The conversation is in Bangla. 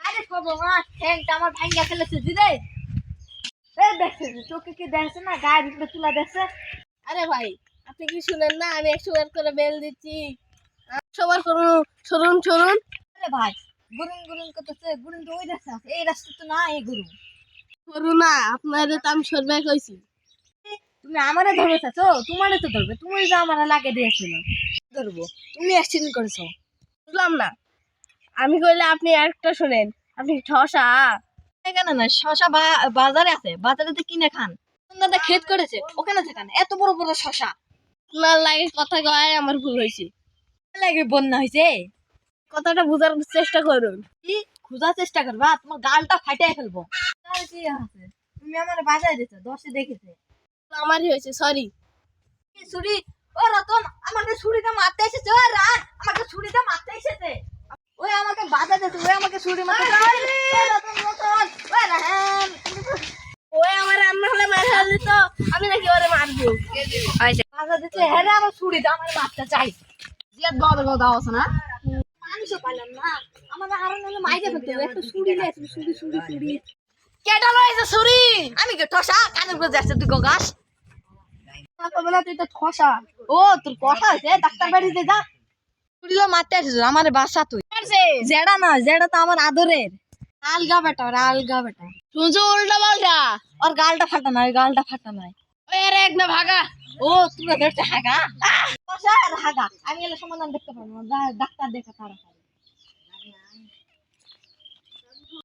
আরে ভগবান ঠ্যাংটা আমার ভাঙ্গা ফেলেছে দিদি। এই দেখছে চোখে কি দেখছে না, গায়ের উপরে তুলা দেখছে। আরে ভাই, আপনি কি শুনেন না? আমি 100 বার করে বেল দিচ্ছি। 100 বার করুন, সরুন সরুন। আরে ভাই গুরুন গুরুন করতেছে, গুরুন তো ওই রাস্তা আছে, এই রাস্তা তো না, এই গুরুন। সরু না, আপনাদের তো আমি সরবে কইছি। তুমি আমারে ধরেছো, তোমারে তো ধরবে, তুমি যে আমারে লাগে দিয়েছিল ধরবো, তুমি অ্যাক্সিডেন্ট করেছো। বুঝলাম না, আমি কইলে আপনি একটা শোনেন। আপনি ঠসা। এখানে না, শশা বাজারে আছে, বাজারে তো কিনে খান। দাদা ক্ষেত করেছে, ওখানে থাকেন এত বড় বড় শশা। আপনার লাগে কথা কয় আমার ভুল হয়েছে। লাগে বন্যা হয়েছে। কথাটা বোঝার চেষ্টা করুন। কি খোঁজার চেষ্টা করবা, তোমার গালটা ফাটিয়ে ফেলবো। তাহলে কি আছে, তুমি আমার বাজারে দিতে দশে দেখেছে। আমারই হয়েছে, সরি। কি ছুরি? ও রতন আমাকে ছুরিটা মারতে এসেছে, ও রাত আমাকে ছুরিটা মারতে এসেছে। ওই আমাকে বাধা দিতে, ওই আমাকে ছুরি মারতে এসেছে। ও রতন রতন, ও রাহান, ওই আমার রান্না হলে মারা দিত, আমি নাকি ওরে মারবো। বাধা দিতে, হ্যাঁ রে, আমার ছুরিটা আমার মারতে চাই। জিয়াদ বাবা কথা আছে না? মানুষও পাইলাম না, আমার আরো নাহলে মাইকে ফেলতে হবে। একটা ছুরি নিয়ে আসবি, ছুরি ছুরি ছুরি। কেটা লইছে ছুরি? আমি কে ঠসা কানের উপরে যাচ্ছে তুই গাছ। বলে তুই তো ঠসা। ও তোর কথা হয়েছে, ডাক্তার বাড়িতে যা। ছুরিলো মারতে আসিস আমার বাসা তুই। জেডা না, জেডা তো আমার আদরের আলগা বেটা, ওর আলগা বেটা। শুনছো উল্টা পাল্টা? ওর গালটা ফাটা নাই, গালটা ফাটা নাই। ওই আরে এক না ভাগা। ও তুই ধরছে হাগা, ঠসা আর হাগা। আমি এলে সমাধান দেখতে পারবো না, ডাক্তার দেখে তাড়াতাড়ি।